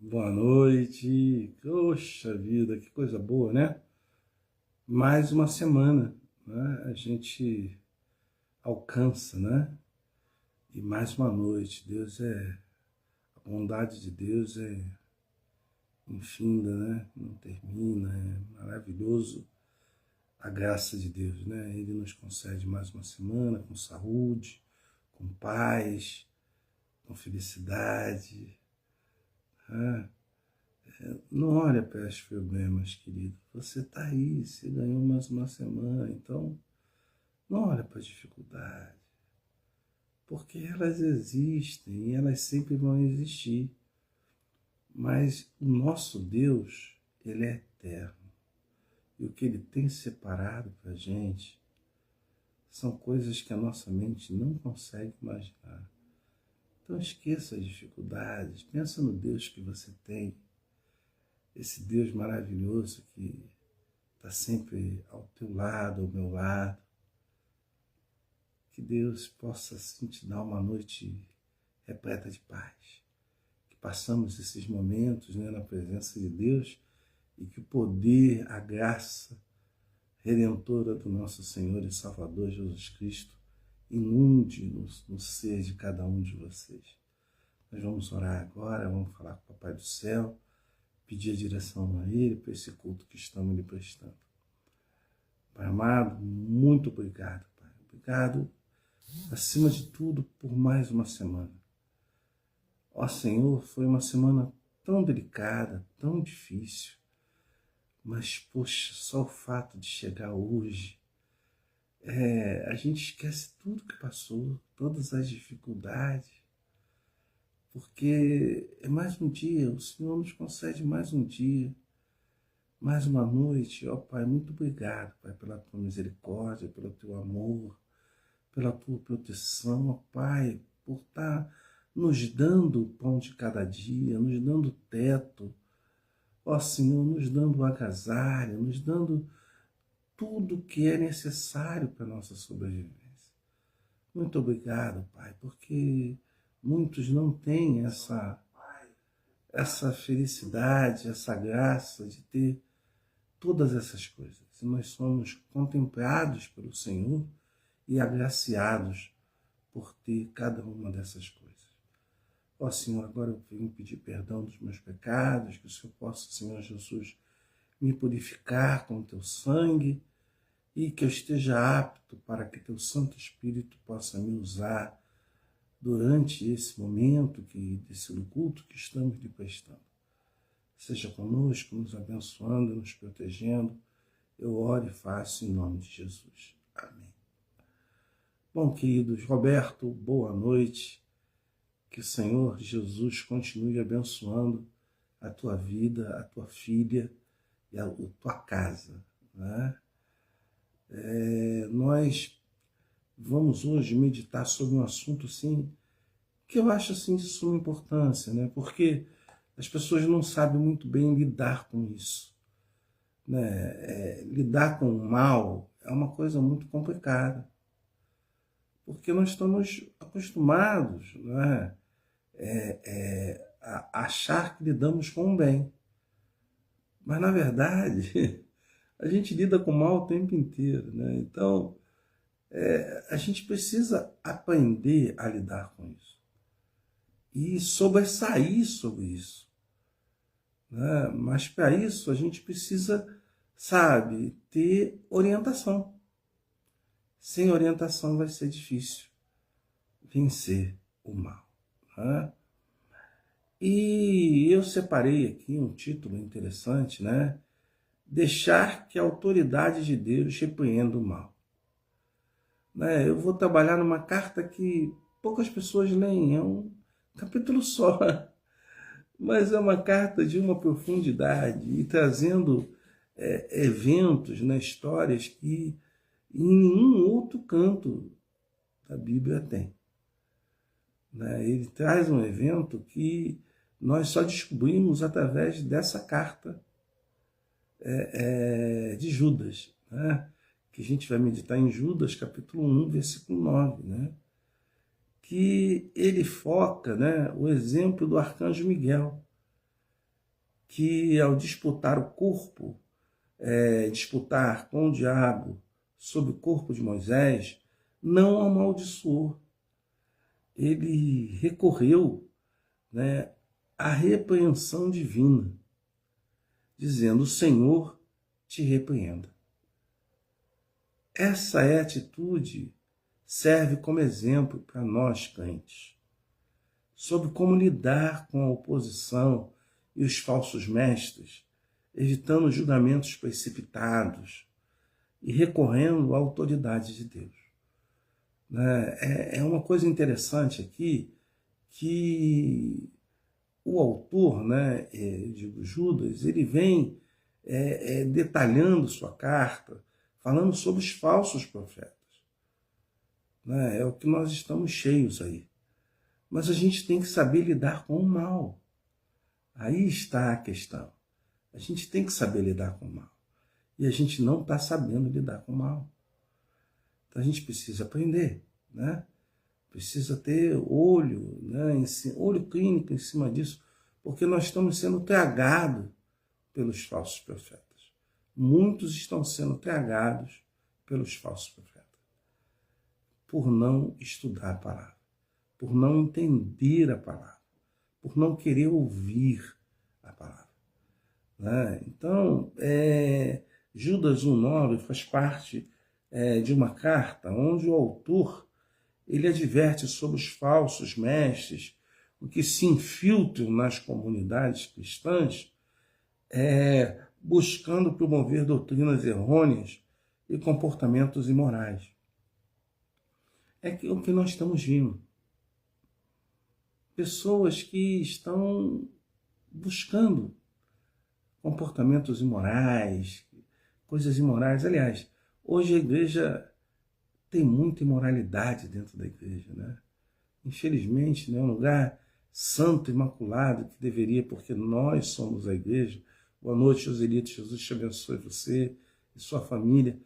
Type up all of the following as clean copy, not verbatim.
Boa noite. Poxa vida, que coisa boa, né? Mais uma semana, né? A gente alcança, né? E mais uma noite. A bondade de Deus é infinda, né? Não termina, é maravilhoso a graça de Deus, né? Ele nos concede mais uma semana com saúde, com paz, com felicidade, né? Não olha para os problemas, querido. Você está aí, você ganhou mais uma semana, então não olha para as dificuldades, porque elas existem e elas sempre vão existir. Mas o nosso Deus, Ele é eterno. E o que Ele tem separado para a gente são coisas que a nossa mente não consegue imaginar. Então esqueça as dificuldades, pensa no Deus que você tem, esse Deus maravilhoso que está sempre ao teu lado, ao meu lado. Que Deus possa assim te dar uma noite repleta de paz. Que passamos esses momentos, né, na presença de Deus e que o poder, a graça redentora do nosso Senhor e Salvador Jesus Cristo inunde no ser de cada um de vocês. Nós vamos orar agora, vamos falar com o Papai do Céu, pedir a direção a Ele para esse culto que estamos lhe prestando. Pai amado, muito obrigado, Pai. Obrigado, acima de tudo, por mais uma semana. Ó Senhor, foi uma semana tão delicada, tão difícil, mas, poxa, só o fato de chegar hoje, a gente esquece tudo que passou, todas as dificuldades, porque é mais um dia, o Senhor nos concede mais um dia, mais uma noite. Ó Pai, muito obrigado, Pai, pela tua misericórdia, pelo teu amor, pela tua proteção, ó Pai, por estar nos dando o pão de cada dia, nos dando teto, ó Senhor, nos dando agasalho, nos dando tudo que é necessário para a nossa sobrevivência. Muito obrigado, Pai, porque muitos não têm essa felicidade, essa graça de ter todas essas coisas. E nós somos contemplados pelo Senhor e agraciados por ter cada uma dessas coisas. Ó Senhor, agora eu venho pedir perdão dos meus pecados, que o Senhor possa, Senhor Jesus, me purificar com o teu sangue e que eu esteja apto para que teu Santo Espírito possa me usar durante esse momento, desse culto que estamos lhe prestando. Seja conosco, nos abençoando, nos protegendo. Eu oro e faço em nome de Jesus. Amém. Bom, queridos, Roberto, boa noite. Que o Senhor Jesus continue abençoando a tua vida, a tua filha e a tua casa, né? Nós vamos hoje meditar sobre um assunto assim, que eu acho assim, de suma importância, né? Porque as pessoas não sabem muito bem lidar com isso, né? Lidar com o mal é uma coisa muito complicada, porque nós estamos acostumados, né, a achar que lidamos com o bem, mas na verdade a gente lida com o mal o tempo inteiro, né? Então a gente precisa aprender a lidar com isso e sobressair sobre isso, né? Mas para isso a gente precisa, sabe, ter orientação. Sem orientação vai ser difícil vencer o mal, né? E eu separei aqui um título interessante, né? Deixar que a autoridade de Deus repreenda o mal. Né? Eu vou trabalhar numa carta que poucas pessoas leem, é um capítulo só, mas é uma carta de uma profundidade e trazendo eventos, né, histórias que em nenhum outro canto da Bíblia tem. Né? Ele traz um evento que nós só descobrimos através dessa carta de Judas, né? Que a gente vai meditar em Judas, capítulo 1, versículo 9, né? Que ele foca, né, o exemplo do arcanjo Miguel, que ao disputar o corpo, disputar com o diabo sobre o corpo de Moisés, não amaldiçoou. Ele recorreu, né, à repreensão divina, dizendo: o Senhor te repreenda. Essa atitude serve como exemplo para nós crentes, sobre como lidar com a oposição e os falsos mestres, evitando julgamentos precipitados e recorrendo à autoridade de Deus. É uma coisa interessante aqui que o autor, né, de Judas, ele vem detalhando sua carta, falando sobre os falsos profetas. É o que nós estamos cheios aí. Mas a gente tem que saber lidar com o mal. Aí está a questão. A gente tem que saber lidar com o mal. E a gente não está sabendo lidar com o mal. Então a gente precisa aprender, né? Precisa ter olho, né? Olho clínico em cima disso, porque nós estamos sendo tragados pelos falsos profetas. Muitos estão sendo tragados pelos falsos profetas, por não estudar a palavra, por não entender a palavra, por não querer ouvir a palavra. Né? Então, Judas 1,9 faz parte de uma carta onde o autor ele adverte sobre os falsos mestres, o que se infiltram nas comunidades cristãs, buscando promover doutrinas errôneas e comportamentos imorais. É o que nós estamos vendo. Pessoas que estão buscando comportamentos imorais, coisas imorais. Aliás, hoje a igreja tem muita imoralidade dentro da igreja, né? Infelizmente, não é um lugar santo, imaculado, que deveria, porque nós somos a igreja. Boa noite, Joselito. Jesus te abençoe você e sua família.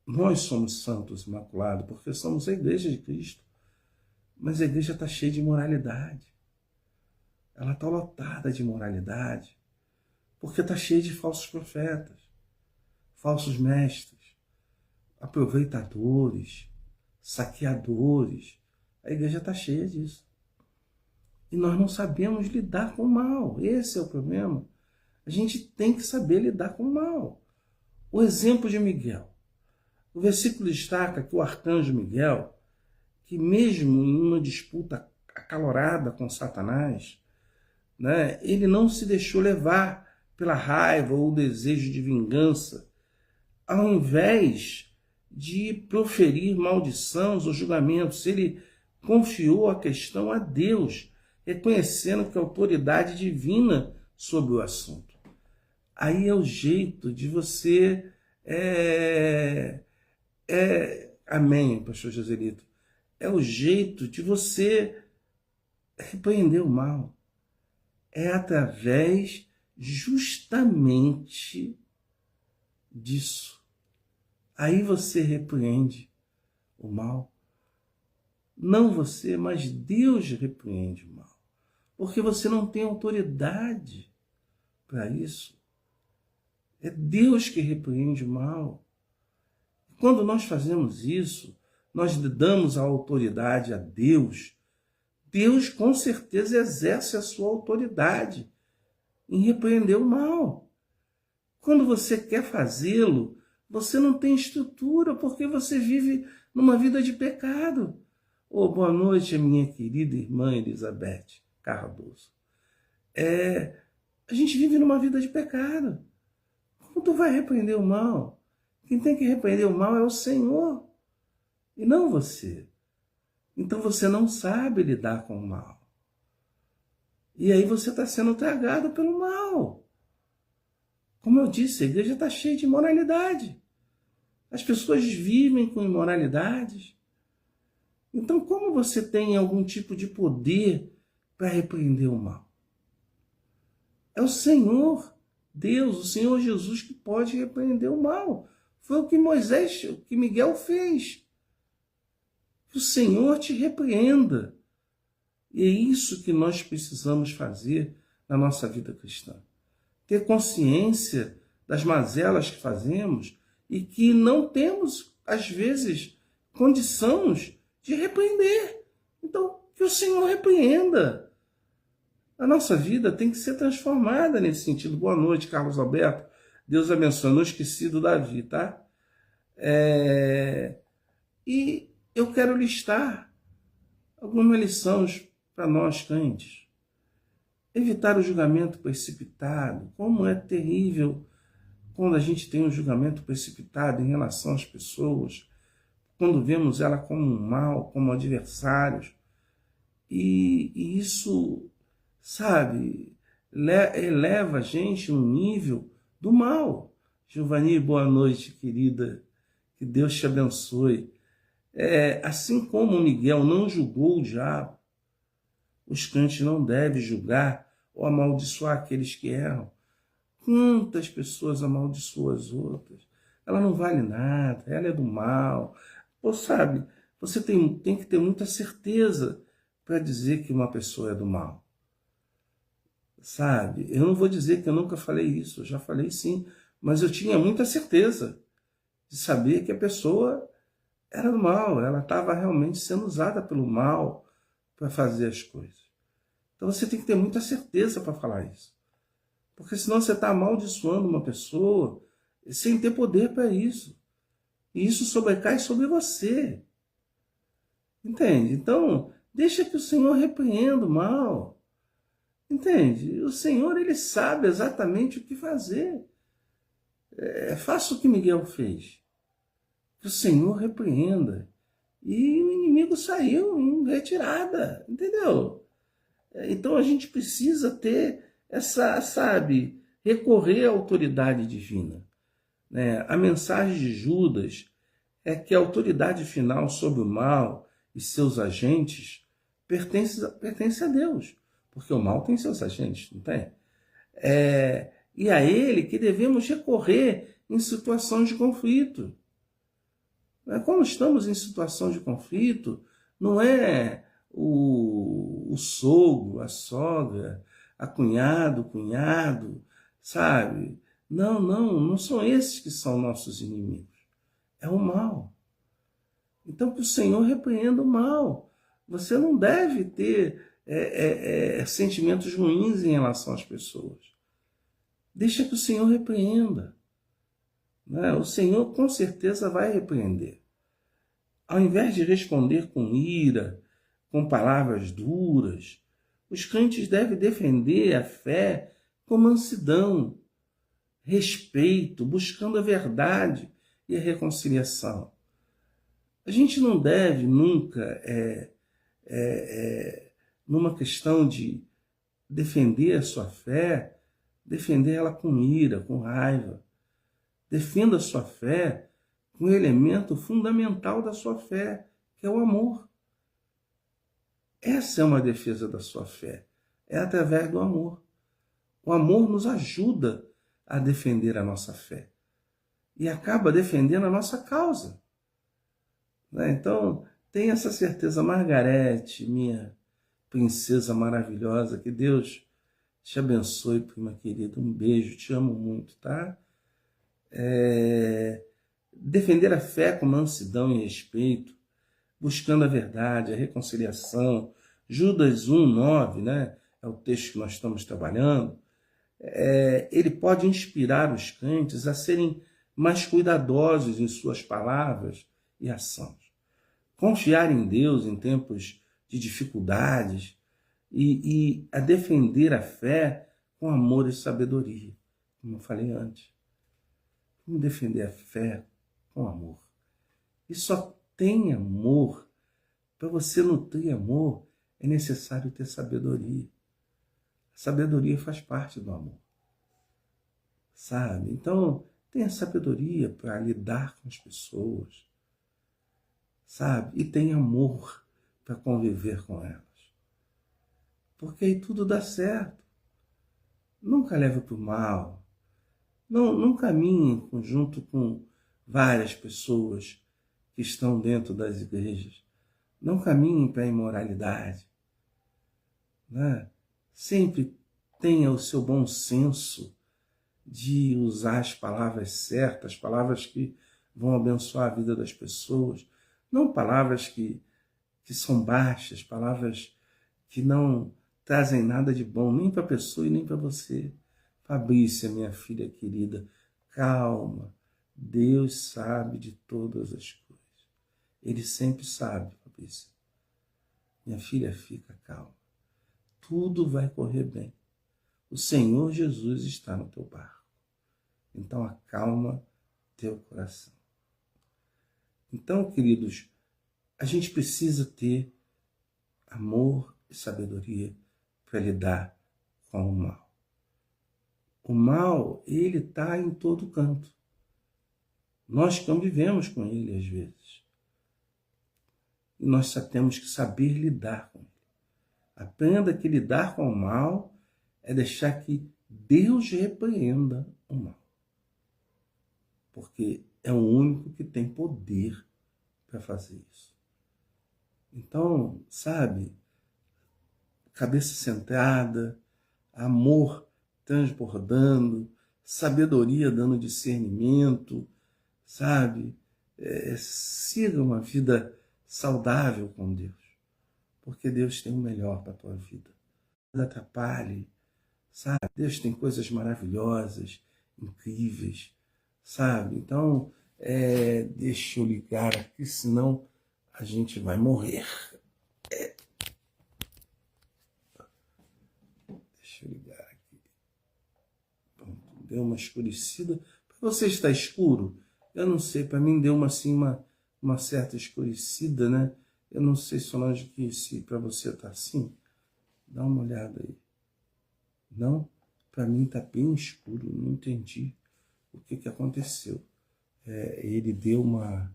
Nós somos santos, imaculados, porque somos a igreja de Cristo. Mas a igreja está cheia de imoralidade. Ela está lotada de imoralidade, porque está cheia de falsos profetas, falsos mestres, aproveitadores, saqueadores. A igreja está cheia disso. E nós não sabemos lidar com o mal. Esse é o problema. A gente tem que saber lidar com o mal. O exemplo de Miguel. O versículo destaca que o arcanjo Miguel, que mesmo em uma disputa acalorada com Satanás, né, ele não se deixou levar pela raiva ou o desejo de vingança, ao invés de proferir maldições ou julgamentos, ele confiou a questão a Deus, reconhecendo que a autoridade divina sobre o assunto. Aí é o jeito de você... Amém, pastor Joselito. É o jeito de você repreender o mal. É através justamente disso. Aí você repreende o mal. Não você, mas Deus repreende o mal. Porque você não tem autoridade para isso. É Deus que repreende o mal. Quando nós fazemos isso, nós damos a autoridade a Deus. Deus com certeza exerce a sua autoridade em repreender o mal. Quando você quer fazê-lo, você não tem estrutura, porque você vive numa vida de pecado. Boa noite, minha querida irmã Elizabeth Cardoso. A gente vive numa vida de pecado. Como tu vai repreender o mal? Quem tem que repreender o mal é o Senhor, e não você. Então você não sabe lidar com o mal. E aí você está sendo tragado pelo mal. Como eu disse, a igreja está cheia de imoralidade. As pessoas vivem com imoralidades. Então como você tem algum tipo de poder para repreender o mal? É o Senhor Deus, o Senhor Jesus, que pode repreender o mal. Foi o que o que Miguel fez. Que o Senhor te repreenda. E é isso que nós precisamos fazer na nossa vida cristã. Ter consciência das mazelas que fazemos e que não temos, às vezes, condições de repreender. Então, que o Senhor repreenda. A nossa vida tem que ser transformada nesse sentido. Boa noite, Carlos Alberto. Deus abençoe. Não esqueci do Davi, tá? E eu quero listar algumas lições para nós crentes. Evitar o julgamento precipitado. Como é terrível quando a gente tem um julgamento precipitado em relação às pessoas, quando vemos ela como um mal, como adversários. E isso, sabe, eleva a gente no nível do mal. Giovanni, boa noite, querida. Que Deus te abençoe. Assim como Miguel não julgou o diabo, os crentes não devem julgar ou amaldiçoar aqueles que erram. Quantas pessoas amaldiçoam as outras? Ela não vale nada, ela é do mal. Pô, sabe, você tem que ter muita certeza para dizer que uma pessoa é do mal. Sabe, eu não vou dizer que eu nunca falei isso, eu já falei sim, mas eu tinha muita certeza de saber que a pessoa era do mal, ela estava realmente sendo usada pelo mal para fazer as coisas. Então você tem que ter muita certeza para falar isso. Porque senão você está amaldiçoando uma pessoa sem ter poder para isso. E isso sobrecai sobre você. Entende? Então, deixa que o Senhor repreenda o mal. Entende? O Senhor, ele sabe exatamente o que fazer. Faça o que Miguel fez. Que o Senhor repreenda. E o inimigo saiu em retirada. Entendeu? Então a gente precisa ter essa, sabe, recorrer à autoridade divina. A mensagem de Judas é que a autoridade final sobre o mal e seus agentes pertence a Deus, porque o mal tem seus agentes, não tem? E a ele que devemos recorrer em situações de conflito. Como estamos em situação de conflito, não é o sogro, a sogra, a cunhado, o cunhado, sabe? Não são esses que são nossos inimigos. É o mal. Então que o Senhor repreenda o mal. Você não deve ter sentimentos ruins em relação às pessoas. Deixa que o Senhor repreenda. O Senhor com certeza vai repreender. Ao invés de responder com ira, com palavras duras, os crentes devem defender a fé com mansidão, respeito, buscando a verdade e a reconciliação. A gente não deve nunca, numa questão de defender a sua fé, defender ela com ira, com raiva. Defenda a sua fé com o elemento fundamental da sua fé, que é o amor. Essa é uma defesa da sua fé. É através do amor. O amor nos ajuda a defender a nossa fé. E acaba defendendo a nossa causa. Então, tenha essa certeza, Margarete, minha princesa maravilhosa. Que Deus te abençoe, prima querida. Um beijo, te amo muito, tá? Defender a fé com mansidão e respeito, buscando a verdade, a reconciliação. Judas 1:9, é o texto que nós estamos trabalhando. Ele pode inspirar os crentes a serem mais cuidadosos em suas palavras e ações. Confiar em Deus em tempos de dificuldades e a defender a fé com amor e sabedoria, como eu falei antes. Vamos defender a fé com amor. E só tem amor. Para você nutrir amor, é necessário ter sabedoria. A sabedoria faz parte do amor. Sabe? Então, tenha sabedoria para lidar com as pessoas. Sabe? E tenha amor para conviver com elas. Porque aí tudo dá certo. Nunca leve para o mal. Não caminhe junto com várias pessoas que estão dentro das igrejas. Não caminhem para a imoralidade. Sempre tenha o seu bom senso de usar as palavras certas, palavras que vão abençoar a vida das pessoas, não palavras que são baixas, palavras que não trazem nada de bom, nem para a pessoa e nem para você. Fabrícia, minha filha querida, calma. Deus sabe de todas as coisas. Ele sempre sabe, Fabrícia. Minha filha, fica calma. Tudo vai correr bem. O Senhor Jesus está no teu barco. Então acalma teu coração. Então, queridos, a gente precisa ter amor e sabedoria para lidar com o mal. O mal, ele está em todo canto. Nós convivemos com ele às vezes. E nós só temos que saber lidar com ele. Aprenda que lidar com o mal é deixar que Deus repreenda o mal. Porque é o único que tem poder para fazer isso. Então, sabe, cabeça centrada, amor transbordando, sabedoria dando discernimento, sabe? Siga uma vida saudável com Deus, porque Deus tem o melhor para a tua vida. Não atrapalhe, sabe? Deus tem coisas maravilhosas, incríveis, sabe? Então, deixa eu ligar aqui, senão a gente vai morrer. Deixa eu ligar aqui. Pronto, deu uma escurecida. Para você está escuro? Eu não sei, para mim deu uma certa escurecida, né? Eu não sei, Solange, que se para você tá assim. Dá uma olhada aí. Não? Para mim tá bem escuro, não entendi o que aconteceu. Ele deu uma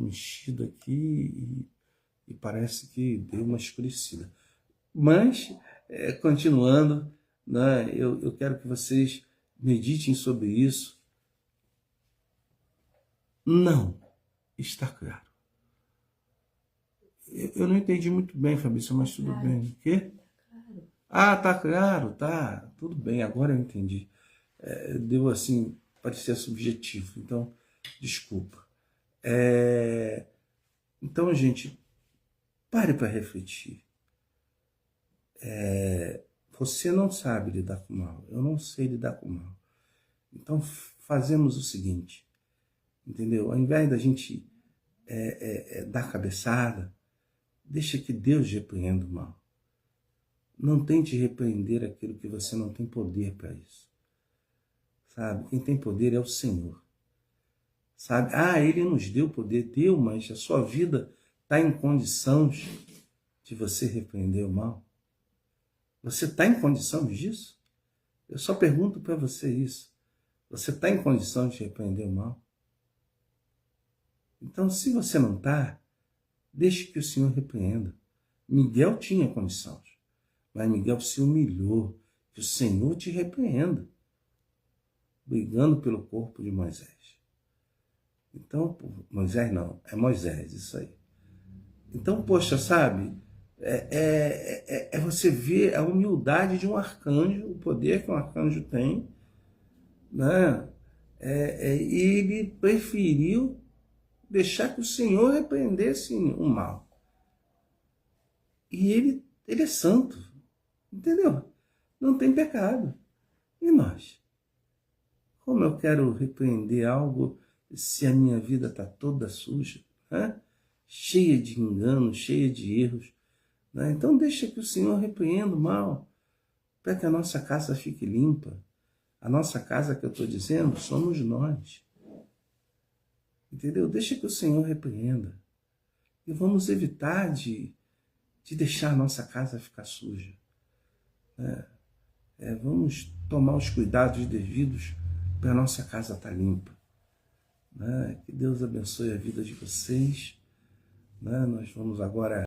mexida aqui e parece que deu uma escurecida. Mas, continuando, né, eu quero que vocês meditem sobre isso. Não está claro. Eu não entendi muito bem, Fabrício, mas tudo bem. O quê? Ah, tá claro, tá. Tudo bem, agora eu entendi. Deu assim, parecia subjetivo, então, desculpa. Então, gente, pare para refletir. Você não sabe lidar com o mal, eu não sei lidar com o mal. Então, fazemos o seguinte, entendeu? Ao invés da gente dar cabeçada, deixa que Deus repreenda o mal. Não tente repreender aquilo que você não tem poder para isso. Sabe? Quem tem poder é o Senhor. Sabe? Ele nos deu poder, deu, mas a sua vida está em condições de você repreender o mal? Você está em condições disso? Eu só pergunto para você isso. Você está em condições de repreender o mal? Então, se você não está, deixe que o Senhor repreenda. Miguel tinha condições, mas Miguel se humilhou, que o Senhor te repreenda, brigando pelo corpo de Moisés. Então, Moisés não, é Moisés, isso aí. Então, poxa, sabe, você ver a humildade de um arcanjo, o poder que um arcanjo tem, né? E ele preferiu deixar que o Senhor repreendesse o mal. E ele é santo, entendeu? Não tem pecado. E nós? Como eu quero repreender algo se a minha vida está toda suja, né? Cheia de enganos, cheia de erros, né? Então deixa que o Senhor repreenda o mal, para que a nossa casa fique limpa. A nossa casa que eu estou dizendo somos nós. Entendeu? Deixa que o Senhor repreenda. E vamos evitar de deixar a nossa casa ficar suja. Vamos tomar os cuidados devidos para a nossa casa estar limpa. Que Deus abençoe a vida de vocês. Nós vamos agora